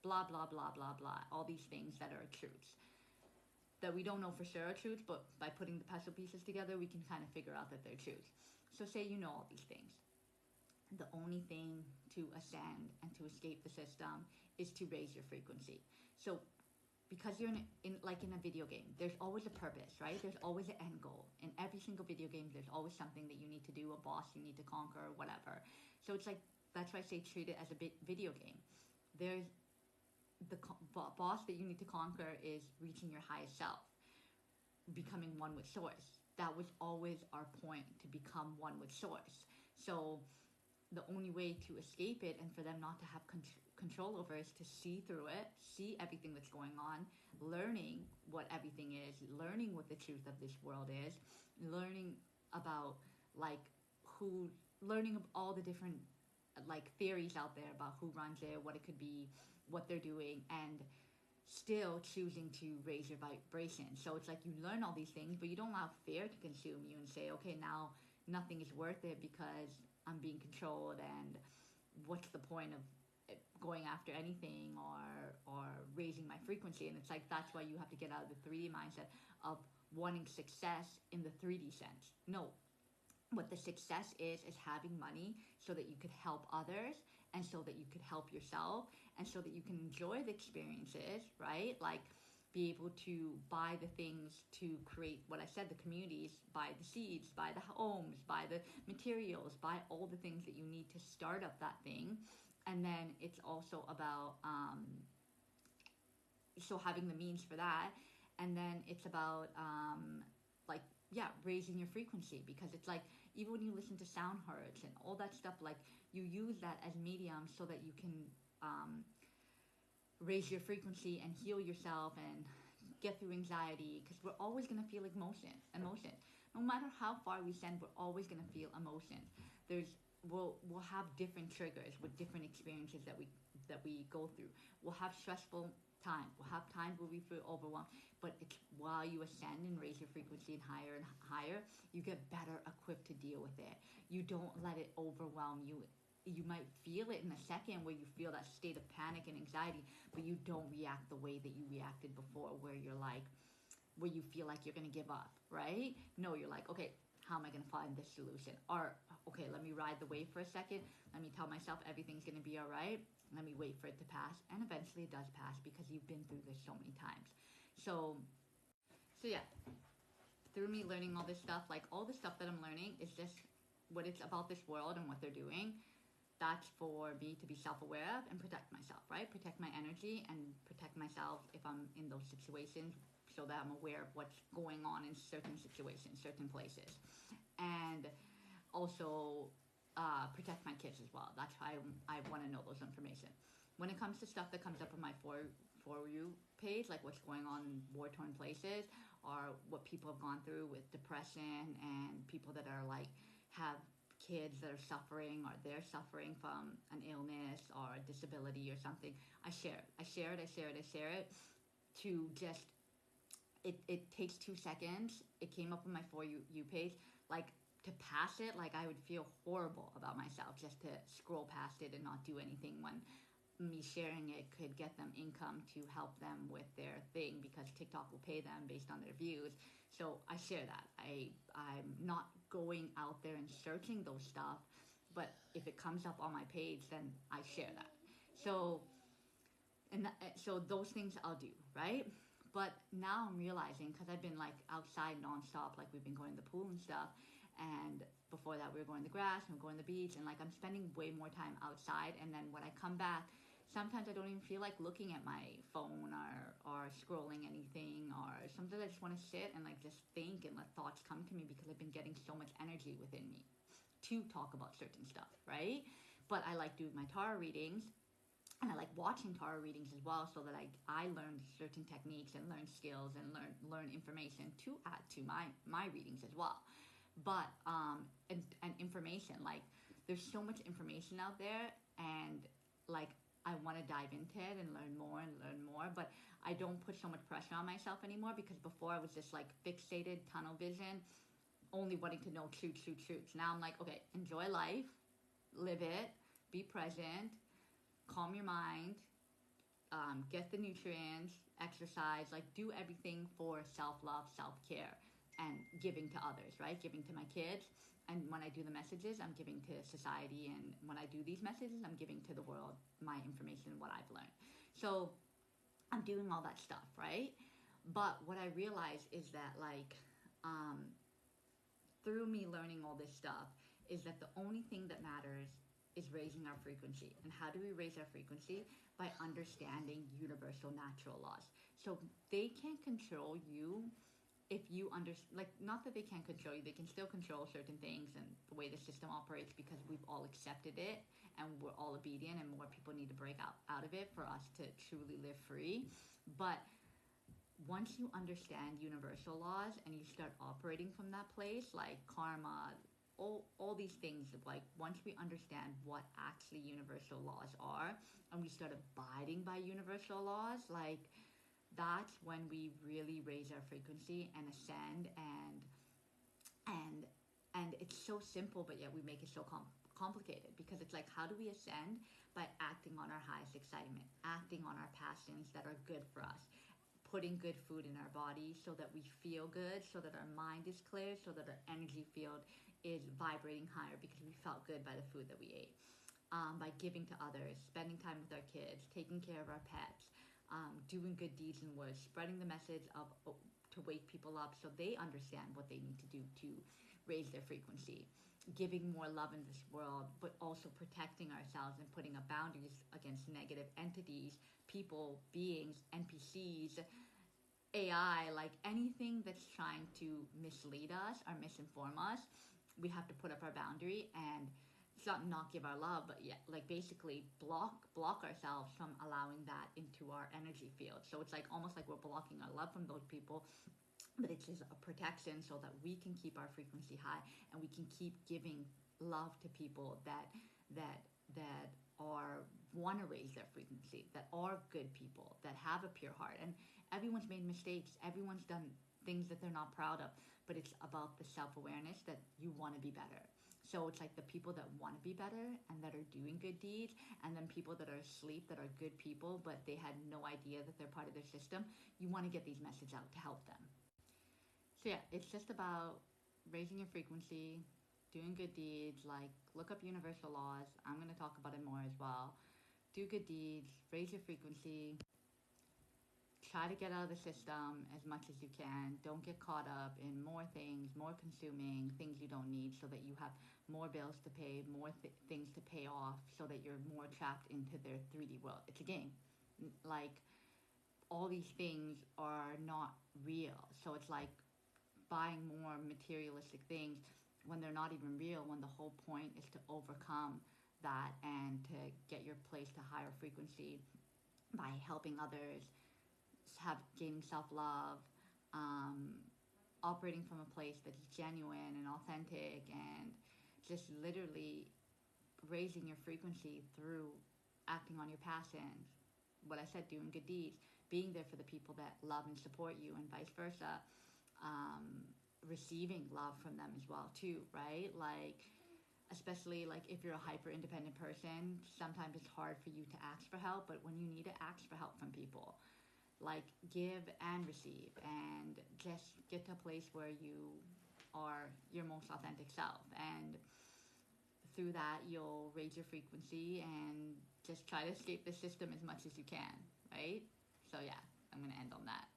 blah, blah, blah, blah, blah. All these things that are truths that we don't know for sure are truths, but by putting the puzzle pieces together, we can kind of figure out that they're truths. So say you know all these things. The only thing to ascend and to escape the system is to raise your frequency. So because you're in a video game, there's always a purpose, right? There's always an end goal. In every single video game, there's always something that you need to do, a boss you need to conquer, whatever. So it's like, that's why I say treat it as a video game. There's the boss that you need to conquer is reaching your highest self, becoming one with source. That was always our point, to become one with source. So the only way to escape it and for them not to have control over is to see through it, see everything that's going on, learning what everything is, learning what the truth of this world is, learning about learning all the different theories out there about who runs it, what it could be, what they're doing, and still choosing to raise your vibration. So it's like you learn all these things, but you don't allow fear to consume you and say, okay, now nothing is worth it because I'm being controlled, and what's the point of going after anything or raising my frequency? And it's like, that's why you have to get out of the 3D mindset of wanting success in the 3D sense. No, what the success is having money so that you could help others, and so that you could help yourself, and so that you can enjoy the experiences, right? Like, be able to buy the things to create what I said, the communities, buy the seeds, buy the homes, buy the materials, buy all the things that you need to start up that thing. And then it's also about so having the means for that. And then it's about raising your frequency, because it's like, even when you listen to sound hertz and all that stuff, like, you use that as medium so that you can raise your frequency and heal yourself and get through anxiety, because we're always going to feel emotion. No matter how far we send, we're always going to feel emotions. We'll have different triggers with different experiences that we go through. We'll have stressful time. We'll have times where we feel overwhelmed, but it's while you ascend and raise your frequency and higher, you get better equipped to deal with it. You don't let it overwhelm you. You might feel it in a second, where you feel that state of panic and anxiety, but you don't react the way that you reacted before, where you feel like you're going to give up, right? No, you're like, okay, how am I going to find this solution? Or, okay, let me ride the wave for a second. Let me tell myself everything's going to be all right. Let me wait for it to pass. And eventually it does pass, because you've been through this so many times. So yeah, through me learning all this stuff, like, all the stuff that I'm learning is just what it's about, this world and what they're doing. That's for me to be self-aware of and protect myself, right? Protect my energy and protect myself if I'm in those situations, so that I'm aware of what's going on in certain situations, certain places. And also protect my kids as well. That's why I want to know those information. When it comes to stuff that comes up on my For You page, like what's going on in war-torn places, or what people have gone through with depression, and people that are have kids that are suffering, or they're suffering from an illness or a disability or something, I share it to just, it takes 2 seconds. It came up on my For You page. To pass it, I would feel horrible about myself just to scroll past it and not do anything, when me sharing it could get them income to help them with their thing, because TikTok will pay them based on their views. So I share that. I'm not going out there and searching those stuff, but if it comes up on my page, then I share that. So so those things I'll do, right? But now I'm realizing, because I've been outside nonstop, we've been going to the pool and stuff, and before that we were going to the grass and we're going to the beach, and I'm spending way more time outside. And then when I come back, sometimes I don't even feel like looking at my phone or scrolling anything, or sometimes I just want to sit and just think and let thoughts come to me, because I've been getting so much energy within me to talk about certain stuff, right? But I like doing my tarot readings, and I like watching tarot readings as well, so that I learn certain techniques and learn skills and learn information to add to my readings as well. But and information, there's so much information out there, and I want to dive into it and learn more, but I don't put so much pressure on myself anymore, because before I was just fixated, tunnel vision, only wanting to know truths. Now I'm like, okay, enjoy life, live it, be present, calm your mind, get the nutrients, exercise, like do everything for self-love, self-care, and giving to others, right? Giving to my kids. And when I do the messages, I'm giving to society. And when I do these messages, I'm giving to the world my information, what I've learned. So I'm doing all that stuff, right? But what I realized is that, like, through me learning all this stuff, is that the only thing that matters is raising our frequency. And how do we raise our frequency? By understanding universal natural laws. So they can't control you if you like, not that they can't control you, they can still control certain things and the way the system operates, because we've all accepted it and we're all obedient, and more people need to break out of it for us to truly live free. But once you understand universal laws and you start operating from that place, like karma, all these things, like once we understand what actually universal laws are and we start abiding by universal laws, like that's when we really raise our frequency and ascend. And it's so simple, but yet we make it so complicated, because it's like, how do we ascend? By acting on our highest excitement, acting on our passions that are good for us, putting good food in our body so that we feel good, so that our mind is clear, so that our energy field is vibrating higher because we felt good by the food that we ate. By giving to others, spending time with our kids, taking care of our pets, doing good deeds and words, spreading the message of to wake people up so they understand what they need to do to raise their frequency, giving more love in this world, but also protecting ourselves and putting up boundaries against negative entities, people, beings, NPCs, AI, like anything that's trying to mislead us or misinform us. We have to put up our boundary, and it's not give our love, but yeah, like basically block ourselves from allowing that into our energy field. So it's like almost like we're blocking our love from those people, but it's just a protection so that we can keep our frequency high and we can keep giving love to people that are want to raise their frequency, that are good people, that have a pure heart. And everyone's made mistakes, everyone's done things that they're not proud of, but it's about the self-awareness that you want to be better. So it's like the people that want to be better and that are doing good deeds, and then people that are asleep, that are good people, but they had no idea that they're part of their system. You want to get these messages out to help them. So yeah, it's just about raising your frequency, doing good deeds, like look up universal laws. I'm going to talk about it more as well. Do good deeds, raise your frequency, try to get out of the system as much as you can. Don't get caught up in more things, more consuming things you don't need, so that you have more bills to pay, more things to pay off, so that you're more trapped into their 3D world. It's a game. Like, all these things are not real. So it's like buying more materialistic things when they're not even real, when the whole point is to overcome that and to get your place to higher frequency by helping others, gaining self-love, operating from a place that's genuine and authentic, and just literally raising your frequency through acting on your passions. What I said, doing good deeds, being there for the people that love and support you, and vice versa. Receiving love from them as well too, right? Like, especially like if you're a hyper independent person, sometimes it's hard for you to ask for help, but when you need to ask for help from people, like, give and receive, and just get to a place where you are your most authentic self, and through that you'll raise your frequency and just try to escape the system as much as you can, right? So yeah, I'm gonna end on that.